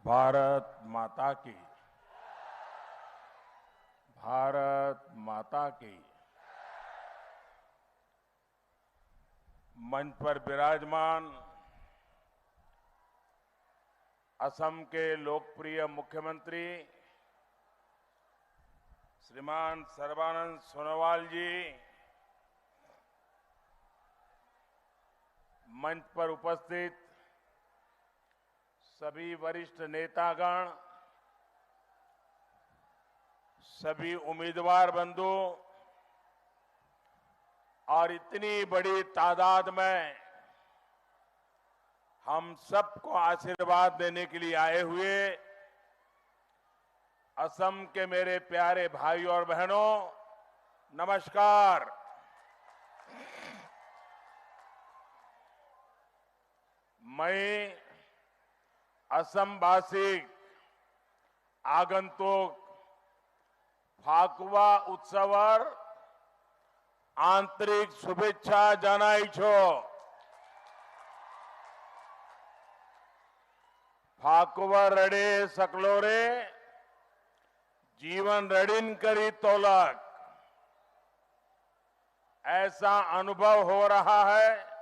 भारत माता की। भारत माता की। मंच पर विराजमान असम के लोकप्रिय मुख्यमंत्री श्रीमान सर्बानंद सोनोवाल जी, मंच पर उपस्थित सभी वरिष्ठ नेतागण, सभी उम्मीदवार बंधु और इतनी बड़ी तादाद में हम सबको आशीर्वाद देने के लिए आए हुए असम के मेरे प्यारे भाई और बहनों, नमस्कार। मैं असमवासी आगंतुक फाकुवा उत्सवर आंतरिक शुभेच्छा जनाई छो। फाकुवा रडे सकलोरे जीवन रडिन करी तोलक। ऐसा अनुभव हो रहा है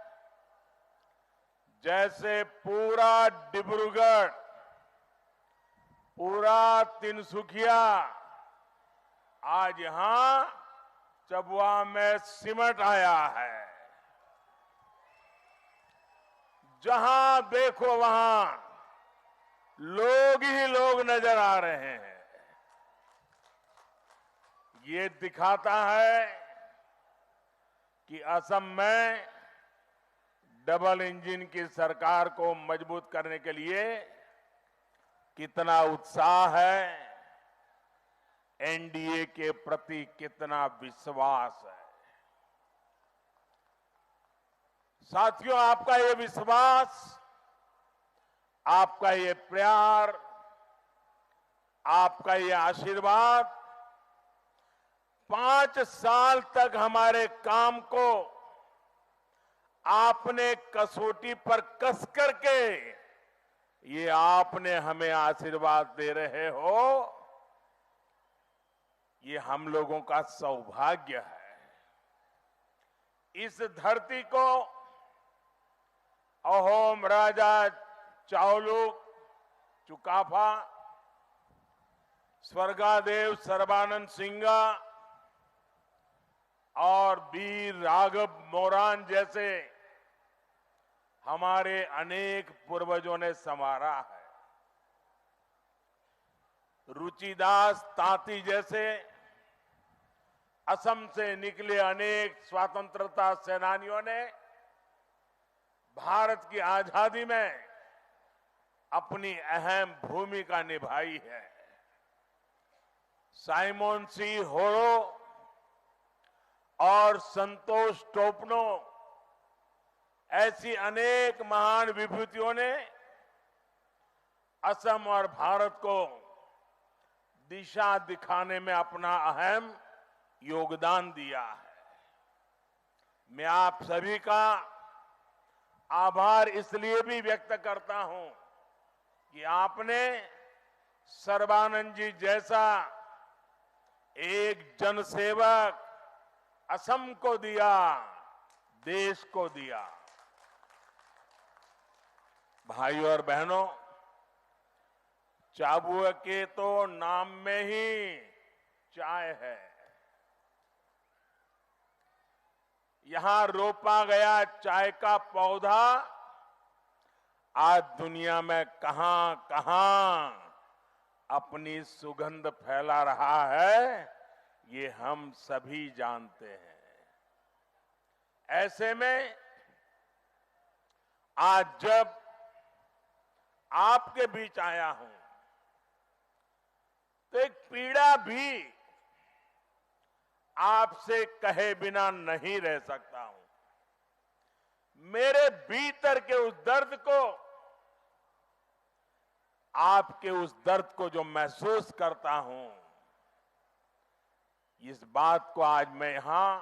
जैसे पूरा डिब्रूगढ़, पूरा तिनसुकिया आज यहां चबुआ में सिमट आया है। जहां देखो वहां लोग ही लोग नजर आ रहे हैं। ये दिखाता है कि असम में डबल इंजन की सरकार को मजबूत करने के लिए कितना उत्साह है, एनडीए के प्रति कितना विश्वास है। साथियों, आपका ये विश्वास, आपका ये प्यार, आपका ये आशीर्वाद 5 साल तक हमारे काम को आपने कसौटी पर कस करके ये आपने हमें आशीर्वाद दे रहे हो, ये हम लोगों का सौभाग्य है। इस धरती को अहोम राजा चाओलुक चुकाफा, स्वर्गादेव सर्बानंद सिंगा और वीर राघव मोरान जैसे हमारे अनेक पूर्वजों ने संवारा है। रुचिदास तांती जैसे असम से निकले अनेक स्वतंत्रता सेनानियों ने भारत की आजादी में अपनी अहम भूमिका निभाई है। साइमन सी होरो और संतोष टोपनो ऐसी अनेक महान विभूतियों ने असम और भारत को दिशा दिखाने में अपना अहम योगदान दिया है। मैं आप सभी का आभार इसलिए भी व्यक्त करता हूं कि आपने सर्बानंद जी जैसा एक जनसेवक असम को दिया, देश को दिया। भाइयों और बहनों, चाबुआ के तो नाम में ही चाय है। यहां रोपा गया चाय का पौधा आज दुनिया में कहां कहां अपनी सुगंध फैला रहा है, ये हम सभी जानते हैं। ऐसे में आज जब आपके बीच आया हूं तो एक पीड़ा भी आपसे कहे बिना नहीं रह सकता हूं। मेरे भीतर के उस दर्द को, आपके उस दर्द को जो महसूस करता हूं, इस बात को आज मैं यहां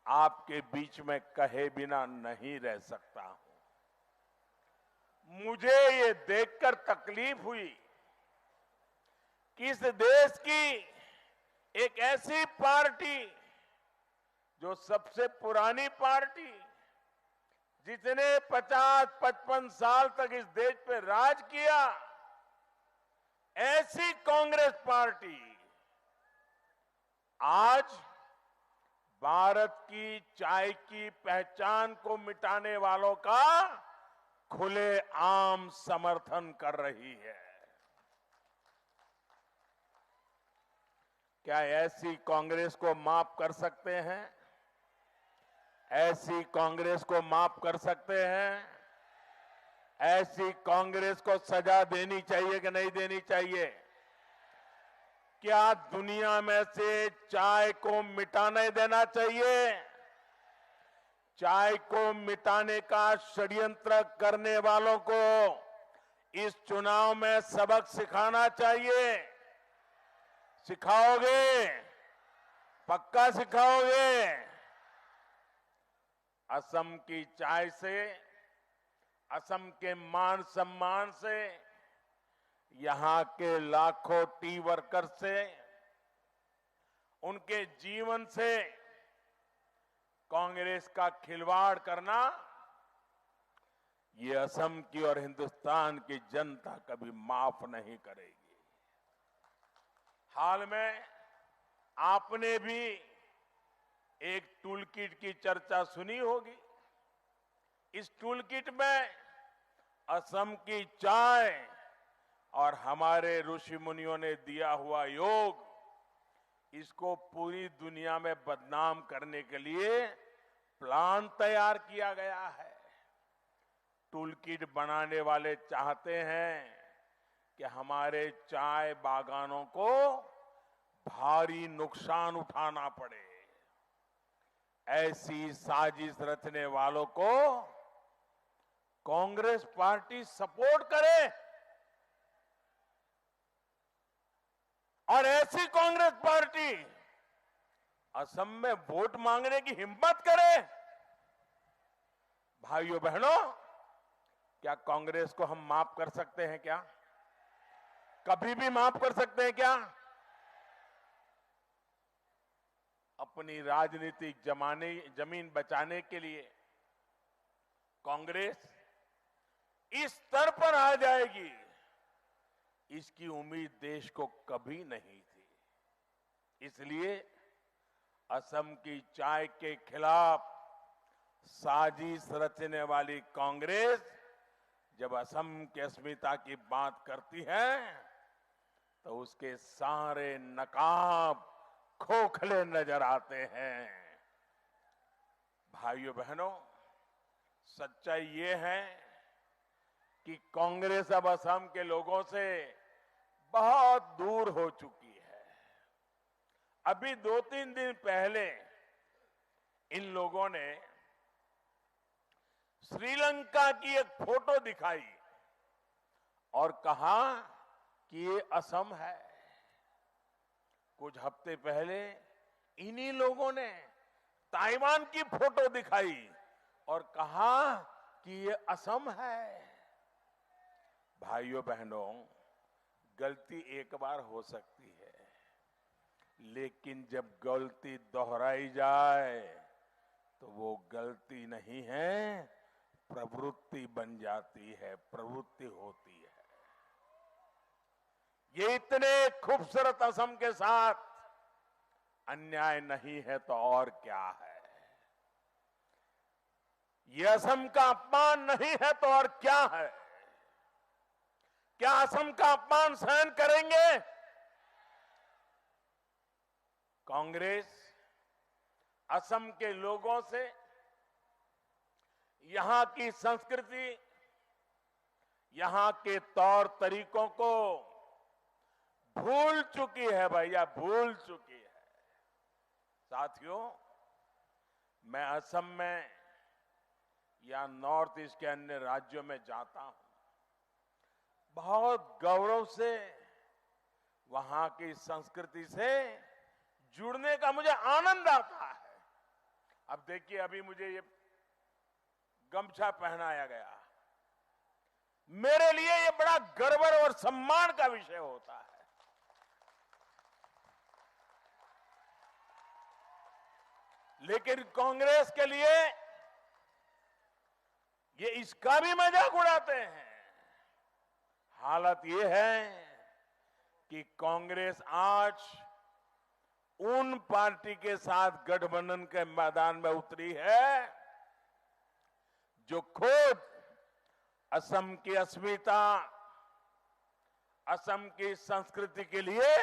आपके बीच में कहे बिना नहीं रह सकता हूं। मुझे ये देखकर तकलीफ हुई कि इस देश की एक ऐसी पार्टी जो सबसे पुरानी पार्टी, जिसने 50-55 साल तक इस देश पे राज किया, ऐसी कांग्रेस पार्टी आज भारत की चाय की पहचान को मिटाने वालों का खुलेआम समर्थन कर रही है। क्या ऐसी कांग्रेस को माफ कर सकते हैं? ऐसी कांग्रेस को माफ कर सकते हैं? ऐसी कांग्रेस को सजा देनी चाहिए कि नहीं देनी चाहिए? क्या दुनिया में से चाय को मिटाने देना चाहिए? चाय को मिटाने का षड्यंत्र करने वालों को इस चुनाव में सबक सिखाना चाहिए। सिखाओगे? पक्का सिखाओगे? असम की चाय से, असम के मान सम्मान से, यहां के लाखों टी वर्कर से, उनके जीवन से कांग्रेस का खिलवाड़ करना, ये असम की और हिंदुस्तान की जनता कभी माफ नहीं करेगी। हाल में आपने भी एक टूलकिट की चर्चा सुनी होगी। इस टूलकिट में असम की चाय और हमारे ऋषि मुनियों ने दिया हुआ योग, इसको पूरी दुनिया में बदनाम करने के लिए प्लान तैयार किया गया है। टूलकिट बनाने वाले चाहते हैं कि हमारे चाय बागानों को भारी नुकसान उठाना पड़े। ऐसी साजिश रचने वालों को कांग्रेस पार्टी सपोर्ट करे और ऐसी कांग्रेस पार्टी असम में वोट मांगने की हिम्मत करे। भाइयों बहनों, क्या कांग्रेस को हम माफ कर सकते हैं? क्या कभी भी माफ कर सकते हैं? क्या अपनी राजनीतिक जमीन बचाने के लिए कांग्रेस इस स्तर पर आ जाएगी, इसकी उम्मीद देश को कभी नहीं थी। इसलिए असम की चाय के खिलाफ साजिश रचने वाली कांग्रेस जब असम की अस्मिता की बात करती है तो उसके सारे नकाब खोखले नजर आते हैं। भाइयों बहनों, सच्चाई ये है कि कांग्रेस अब असम के लोगों से बहुत दूर हो चुकी है। अभी 2-3 दिन पहले इन लोगों ने श्रीलंका की एक फोटो दिखाई और कहा कि ये असम है। कुछ हफ्ते पहले इन्हीं लोगों ने ताइवान की फोटो दिखाई और कहा कि ये असम है। भाइयों बहनों, गलती एक बार हो सकती है, लेकिन जब गलती दोहराई जाए तो वो गलती नहीं है, प्रवृत्ति बन जाती है, प्रवृत्ति होती है। ये इतने खूबसूरत असम के साथ अन्याय नहीं है तो और क्या है? ये असम का अपमान नहीं है तो और क्या है? क्या असम का अपमान सहन करेंगे? कांग्रेस असम के लोगों से यहां की संस्कृति, यहां के तौर तरीकों को भूल चुकी है भैया, भूल चुकी है। साथियों, मैं असम में या नॉर्थ ईस्ट के अन्य राज्यों में जाता हूं, बहुत गौरव से वहां की संस्कृति से जुड़ने का मुझे आनंद आता है। अब देखिए, अभी मुझे ये गमछा पहनाया गया, मेरे लिए ये बड़ा गर्व और सम्मान का विषय होता है। लेकिन कांग्रेस के लिए ये इसका भी मजाक उड़ाते हैं। हालत ये है कि कांग्रेस आज उन पार्टी के साथ गठबंधन के मैदान में उतरी है जो खुद असम की अस्मिता, असम की संस्कृति के लिए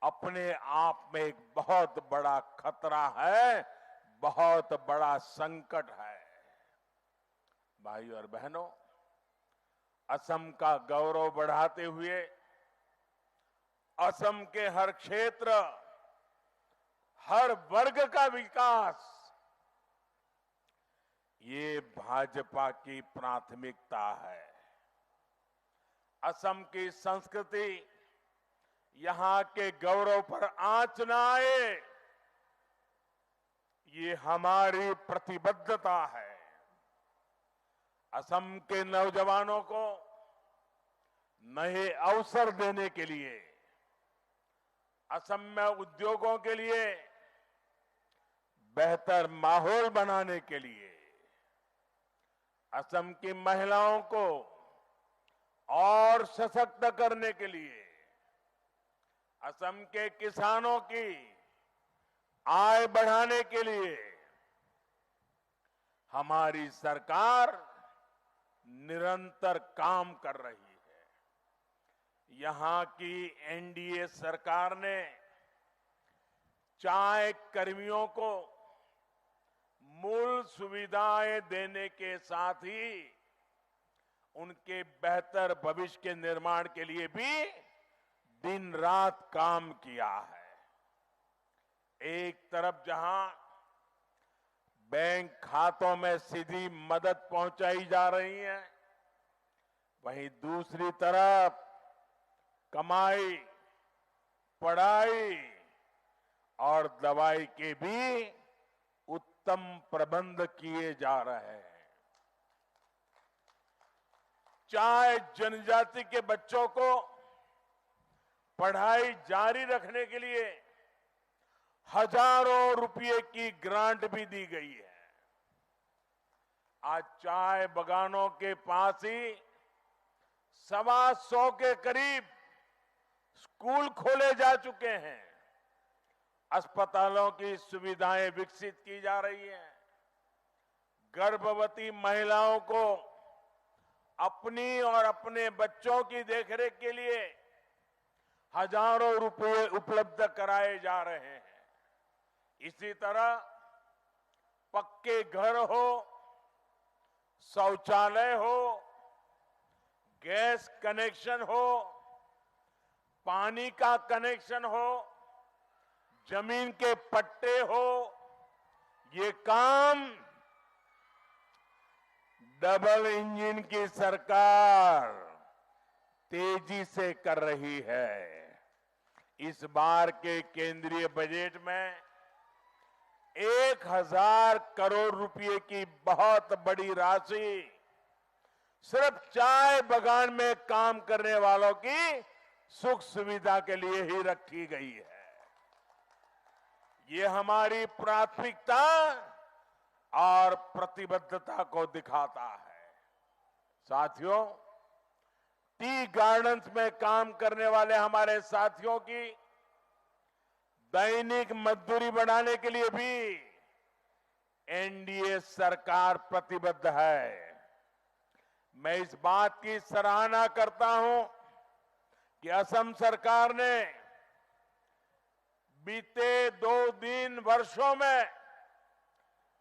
अपने आप में एक बहुत बड़ा खतरा है, बहुत बड़ा संकट है। भाइयों और बहनों, असम का गौरव बढ़ाते हुए असम के हर क्षेत्र, हर वर्ग का विकास, ये भाजपा की प्राथमिकता है। असम की संस्कृति, यहां के गौरव पर आंच न आए, ये हमारी प्रतिबद्धता है। असम के नौजवानों को नए अवसर देने के लिए, असम में उद्योगों के लिए बेहतर माहौल बनाने के लिए, असम की महिलाओं को और सशक्त करने के लिए, असम के किसानों की आय बढ़ाने के लिए हमारी सरकार निरंतर काम कर रही है। यहां की एनडीए सरकार ने चाय कर्मियों को मूल सुविधाएं देने के साथ ही उनके बेहतर भविष्य के निर्माण के लिए भी दिन रात काम किया है। एक तरफ जहां बैंक खातों में सीधी मदद पहुंचाई जा रही है, वहीं दूसरी तरफ कमाई, पढ़ाई और दवाई के भी उत्तम प्रबंध किए जा रहे हैं। चाहे जनजाति के बच्चों को पढ़ाई जारी रखने के लिए हजारों रुपए की ग्रांट भी दी गई है। आज चाय बागानों के पास ही 125 के करीब स्कूल खोले जा चुके हैं। अस्पतालों की सुविधाएं विकसित की जा रही हैं। गर्भवती महिलाओं को अपनी और अपने बच्चों की देखरेख के लिए हजारों रुपए उपलब्ध कराए जा रहे हैं। इसी तरह पक्के घर हो, शौचालय हो, गैस कनेक्शन हो, पानी का कनेक्शन हो, जमीन के पट्टे हो, ये काम डबल इंजन की सरकार तेजी से कर रही है। इस बार के केंद्रीय बजट में 1000 करोड़ रुपए की बहुत बड़ी राशि सिर्फ चाय बागान में काम करने वालों की सुख सुविधा के लिए ही रखी गई है। ये हमारी प्राथमिकता और प्रतिबद्धता को दिखाता है। साथियों, टी गार्डन्स में काम करने वाले हमारे साथियों की दैनिक मजदूरी बढ़ाने के लिए भी एनडीए सरकार प्रतिबद्ध है। मैं इस बात की सराहना करता हूं कि असम सरकार ने बीते 2 वर्षों में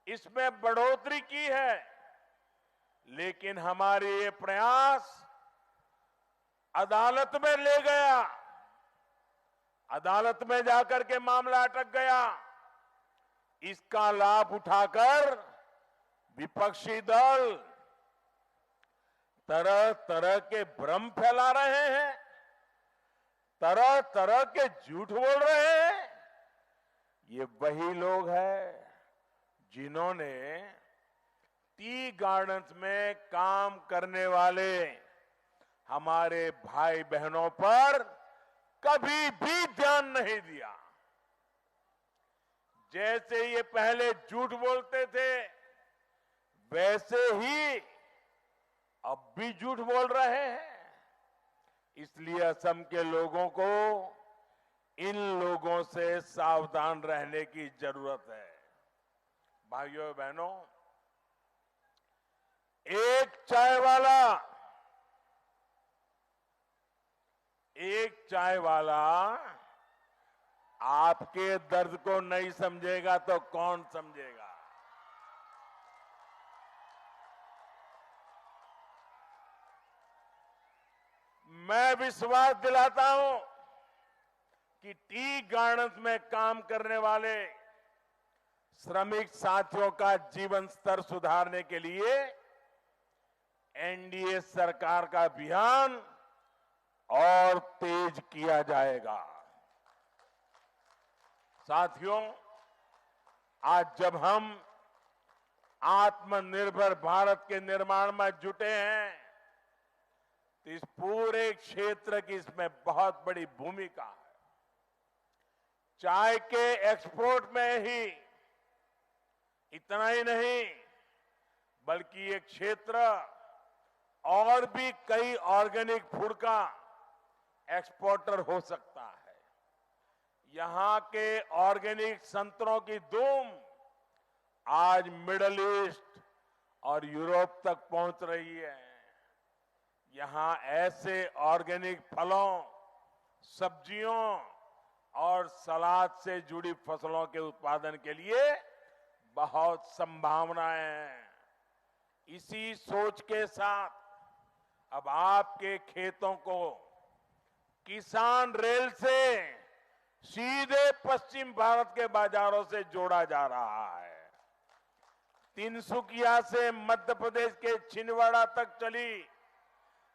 इसमें बढ़ोतरी की है, लेकिन हमारे ये प्रयास अदालत में ले गया। अदालत में जाकर के मामला अटक गया। इसका लाभ उठाकर विपक्षी दल तरह तरह के भ्रम फैला रहे हैं, तरह तरह के झूठ बोल रहे हैं। ये वही लोग हैं जिन्होंने टी टी गार्डन्स में काम करने वाले हमारे भाई बहनों पर कभी भी ध्यान नहीं दिया। जैसे ये पहले झूठ बोलते थे वैसे ही अब भी झूठ बोल रहे हैं। इसलिए असम के लोगों को इन लोगों से सावधान रहने की जरूरत है। भाइयों बहनों, एक चाय वाला आपके दर्द को नहीं समझेगा तो कौन समझेगा। मैं विश्वास दिलाता हूं कि टी गार्डन्स में काम करने वाले श्रमिक साथियों का जीवन स्तर सुधारने के लिए एनडीए सरकार का अभियान और तेज किया जाएगा। साथियों, आज जब हम आत्मनिर्भर भारत के निर्माण में जुटे हैं तो इस पूरे क्षेत्र की इसमें बहुत बड़ी भूमिका है। चाय के एक्सपोर्ट में ही इतना ही नहीं बल्कि ये क्षेत्र और भी कई ऑर्गेनिक फूड का एक्सपोर्टर हो सकता है। यहां के ऑर्गेनिक संतरों की धूम आज मिडिल ईस्ट और यूरोप तक पहुंच रही है। यहां ऐसे ऑर्गेनिक फलों, सब्जियों और सलाद से जुड़ी फसलों के उत्पादन के लिए बहुत संभावनाएं हैं। इसी सोच के साथ अब आपके खेतों को किसान रेल से सीधे पश्चिम भारत के बाजारों से जोड़ा जा रहा है। तिनसुकिया से मध्य प्रदेश के छिंदवाड़ा तक चली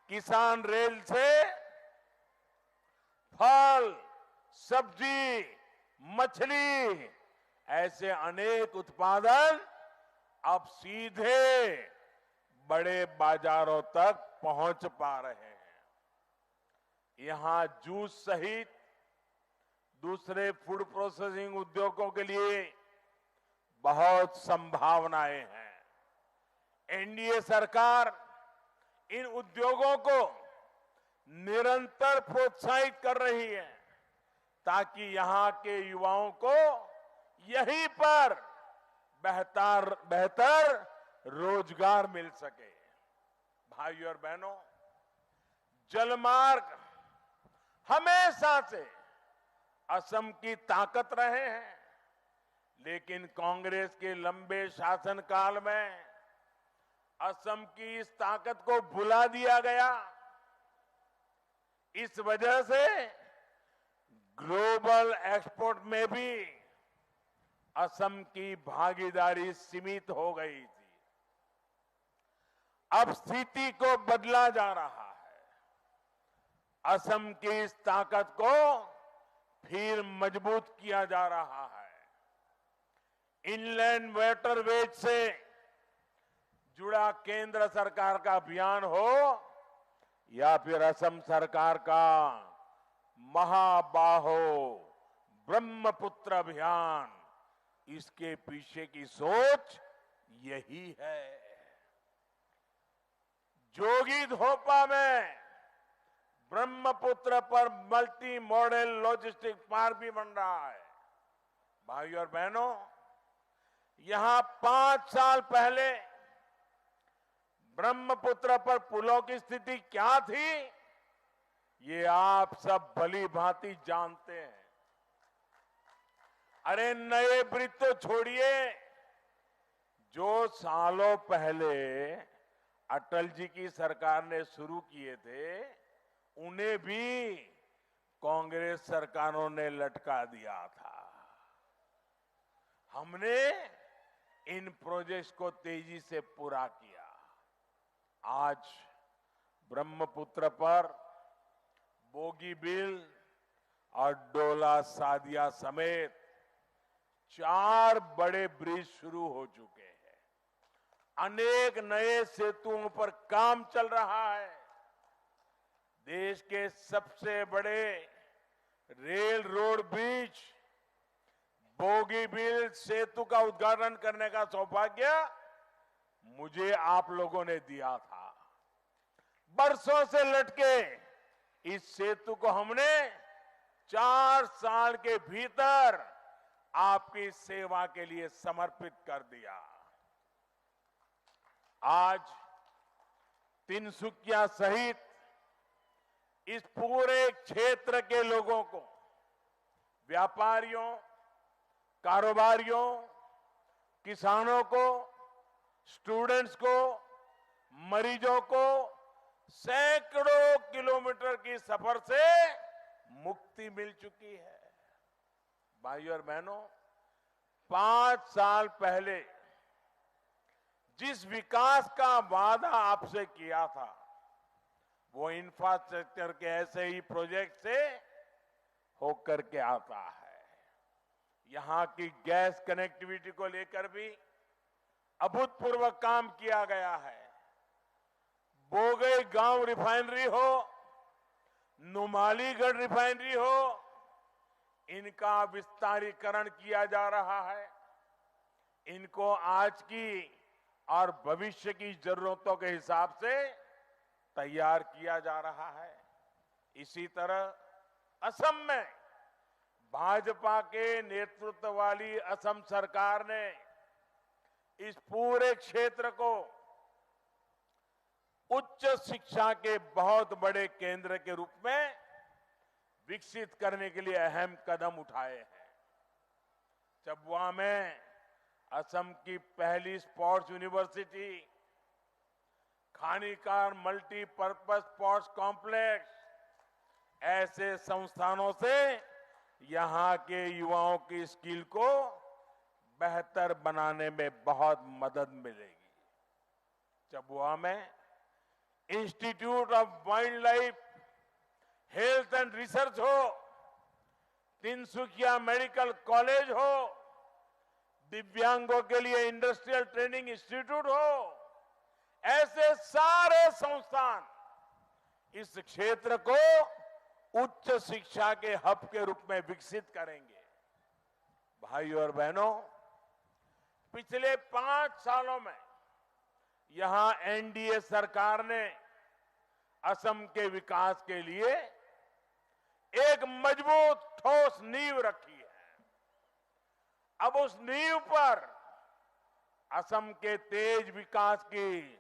किसान रेल से फल, सब्जी, मछली ऐसे अनेक उत्पादन अब सीधे बड़े बाजारों तक पहुंच पा रहे हैं। यहां जूस सहित दूसरे फूड प्रोसेसिंग उद्योगों के लिए बहुत संभावनाएं हैं। एनडीए सरकार इन उद्योगों को निरंतर प्रोत्साहित कर रही है ताकि यहां के युवाओं को यहीं पर बेहतर रोजगार मिल सके। भाइयों और बहनों, जलमार्ग हमेशा से असम की ताकत रहे हैं, लेकिन कांग्रेस के लंबे शासनकाल में असम की इस ताकत को भुला दिया गया। इस वजह से ग्लोबल एक्सपोर्ट में भी असम की भागीदारी सीमित हो गई थी। अब स्थिति को बदला जा रहा है। असम की इस ताकत को फिर मजबूत किया जा रहा है। इनलैंड वाटरवेज से जुड़ा केंद्र सरकार का अभियान हो या फिर असम सरकार का महाबाहो ब्रह्मपुत्र अभियान, इसके पीछे की सोच यही है। जोगी धोपा में ब्रह्मपुत्र पर मल्टी मॉडल लॉजिस्टिक पार्क भी बन रहा है। भाइयों और बहनों, यहां 5 साल पहले ब्रह्मपुत्र पर पुलों की स्थिति क्या थी, ये आप सब भली भांति जानते हैं। अरे नए ब्रिज तो छोड़िए, जो सालों पहले अटल जी की सरकार ने शुरू किए थे उन्हें भी कांग्रेस सरकारों ने लटका दिया था। हमने इन प्रोजेक्ट्स को तेजी से पूरा किया। आज ब्रह्मपुत्र पर बोगीबील और डोला सादिया समेत 4 बड़े ब्रिज शुरू हो चुके हैं। अनेक नए सेतुओं पर काम चल रहा है। देश के सबसे बड़े रेल रोड ब्रिज बोगीबील सेतु का उद्घाटन करने का सौभाग्य मुझे आप लोगों ने दिया था। बरसों से लटके इस सेतु को हमने 4 साल के भीतर आपकी सेवा के लिए समर्पित कर दिया। आज तिनसुकिया सहित इस पूरे क्षेत्र के लोगों को, व्यापारियों, कारोबारियों, किसानों को, स्टूडेंट्स को, मरीजों को सैकड़ों किलोमीटर की सफर से मुक्ति मिल चुकी है। भाइयों और बहनों, 5 साल पहले जिस विकास का वादा आपसे किया था, वो इंफ्रास्ट्रक्चर के ऐसे ही प्रोजेक्ट से होकर के आता है। यहां की गैस कनेक्टिविटी को लेकर भी अभूतपूर्व काम किया गया है। बोगई गांव रिफाइनरी हो, नुमालीगढ़ रिफाइनरी हो, इनका विस्तारीकरण किया जा रहा है। इनको आज की और भविष्य की जरूरतों के हिसाब से तैयार किया जा रहा है। इसी तरह असम में भाजपा के नेतृत्व वाली असम सरकार ने इस पूरे क्षेत्र को उच्च शिक्षा के बहुत बड़े केंद्र के रूप में विकसित करने के लिए अहम कदम उठाए हैं। चबुआ में असम की पहली sports university, Khanikar multipurpose sports complex, ऐसे संस्थानों से यहां के युवाओं की स्किल को बेहतर बनाने में बहुत मदद मिलेगी। चबुआ में institute of wild life health and research हो, तिनसुकिया मेडिकल कॉलेज हो, दिव्यांगों के लिए इंडस्ट्रियल ट्रेनिंग इंस्टीट्यूट हो, ऐसे सारे संस्थान इस क्षेत्र को उच्च शिक्षा के हब के रूप में विकसित करेंगे। भाइयों और बहनों, पिछले 5 सालों में यहां एनडीए सरकार ने असम के विकास के लिए एक मजबूत ठोस नींव रखी है। अब उस नींव पर असम के तेज विकास की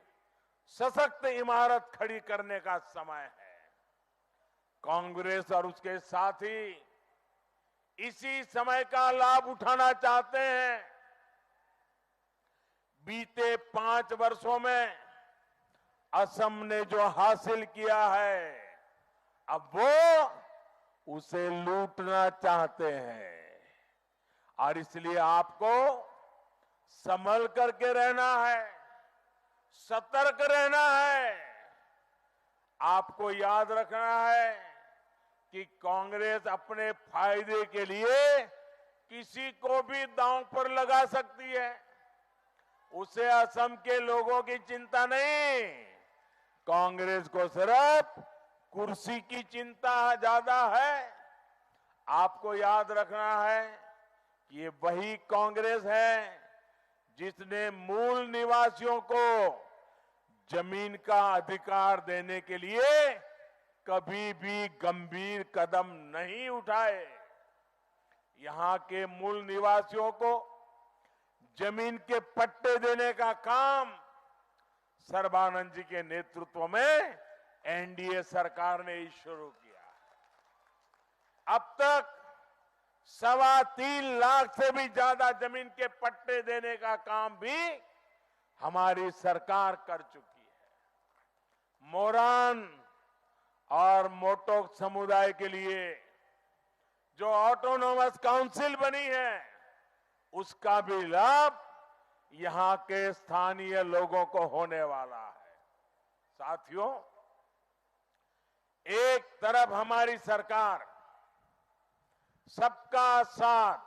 सशक्त इमारत खड़ी करने का समय है। कांग्रेस और उसके साथी इसी समय का लाभ उठाना चाहते हैं। बीते 5 वर्षों में असम ने जो हासिल किया है, अब वो उसे लूटना चाहते हैं। और इसलिए आपको संभल करके रहना है, सतर्क रहना है। आपको याद रखना है कि कांग्रेस अपने फायदे के लिए किसी को भी दांव पर लगा सकती है। उसे असम के लोगों की चिंता नहीं, कांग्रेस को सिर्फ कुर्सी की चिंता ज्यादा है। आपको याद रखना है कि ये वही कांग्रेस है जिसने मूल निवासियों को जमीन का अधिकार देने के लिए कभी भी गंभीर कदम नहीं उठाए। यहां के मूल निवासियों को जमीन के पट्टे देने का काम सर्बानंद जी के नेतृत्व में एनडीए सरकार ने ही शुरू किया। अब तक 3.25 लाख से भी ज्यादा जमीन के पट्टे देने का काम भी हमारी सरकार कर चुकी है। मोरान और मोटोक समुदाय के लिए जो ऑटोनोमस काउंसिल बनी है, उसका भी लाभ यहां के स्थानीय लोगों को होने वाला है। साथियों, एक तरफ हमारी सरकार सबका साथ,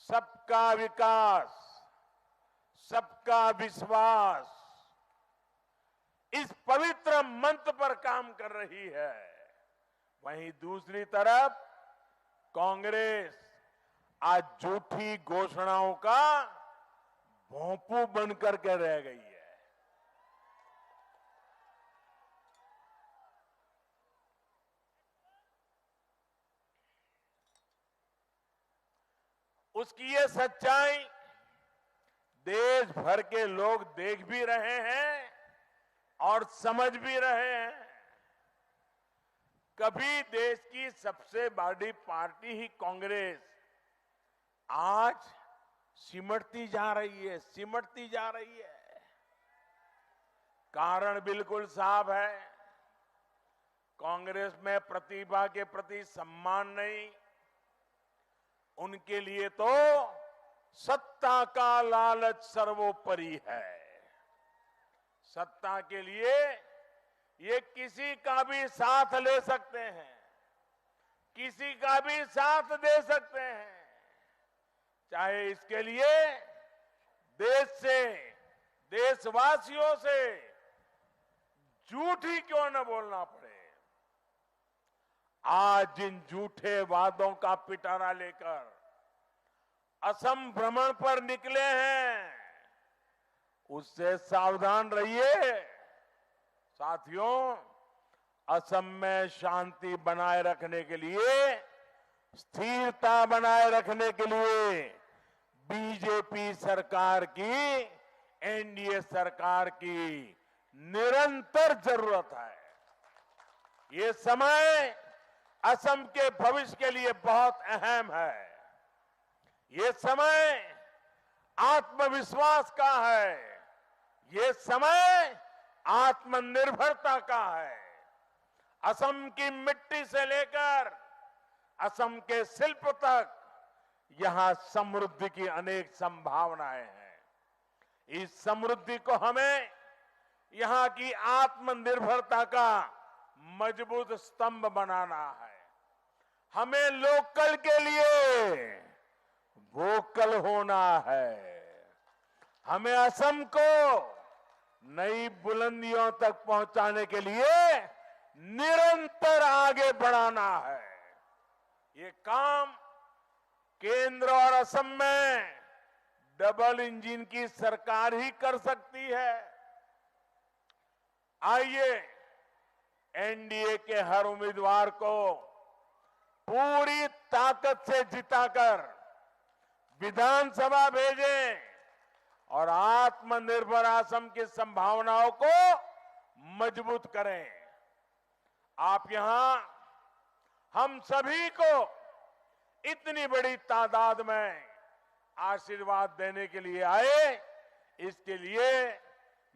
सबका विकास, सबका विश्वास इस पवित्र मंत्र पर काम कर रही है। वहीं दूसरी तरफ कांग्रेस आज झूठी घोषणाओं का भोंपू बनकर के रह गई है। उसकी ये सच्चाई देश भर के लोग देख भी रहे हैं और समझ भी रहे हैं। कभी देश की सबसे बड़ी पार्टी ही कांग्रेस आज सिमटती जा रही है। कारण बिल्कुल साफ है। कांग्रेस में प्रतिभा के प्रति सम्मान नहीं, उनके लिए तो सत्ता का लालच सर्वोपरि है। सत्ता के लिए ये किसी का भी साथ ले सकते हैं, किसी का भी साथ दे सकते हैं, चाहे इसके लिए देश से, देशवासियों से झूठ ही क्यों न बोलना पड़े। आज जिन झूठे वादों का पिटारा लेकर असम भ्रमण पर निकले हैं, उससे सावधान रहिए। साथियों, असम में शांति बनाए रखने के लिए, स्थिरता बनाए रखने के लिए बीजेपी सरकार की, एनडीए सरकार की निरंतर जरूरत है। ये समय असम के भविष्य के लिए बहुत अहम है। ये समय आत्मविश्वास का है। ये समय आत्मनिर्भरता का है। असम की मिट्टी से लेकर असम के शिल्प तक यहां समृद्धि की अनेक संभावनाएं हैं। इस समृद्धि को हमें यहां की आत्मनिर्भरता का मजबूत स्तंभ बनाना है। हमें लोकल के लिए वोकल होना है। हमें असम को नई बुलंदियों तक पहुंचाने के लिए निरंतर आगे बढ़ाना है। ये काम केंद्र और असम में डबल इंजन की सरकार ही कर सकती है। आइए एनडीए के हर उम्मीदवार को पूरी ताकत से जिताकर विधानसभा भेजें और आत्मनिर्भर असम की संभावनाओं को मजबूत करें। आप यहां हम सभी को इतनी बड़ी तादाद में आशीर्वाद देने के लिए आए, इसके लिए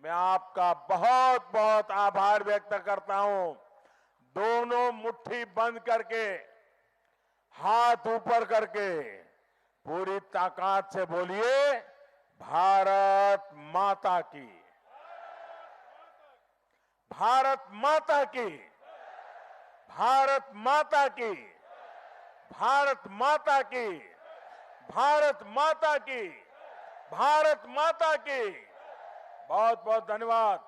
मैं आपका बहुत बहुत आभार व्यक्त करता हूं। दोनों मुट्ठी बंद करके, हाथ ऊपर करके पूरी ताकत से बोलिए, भारत माता की, भारत माता की, भारत माता की, भारत माता की, भारत माता की, भारत माता की। बहुत बहुत धन्यवाद।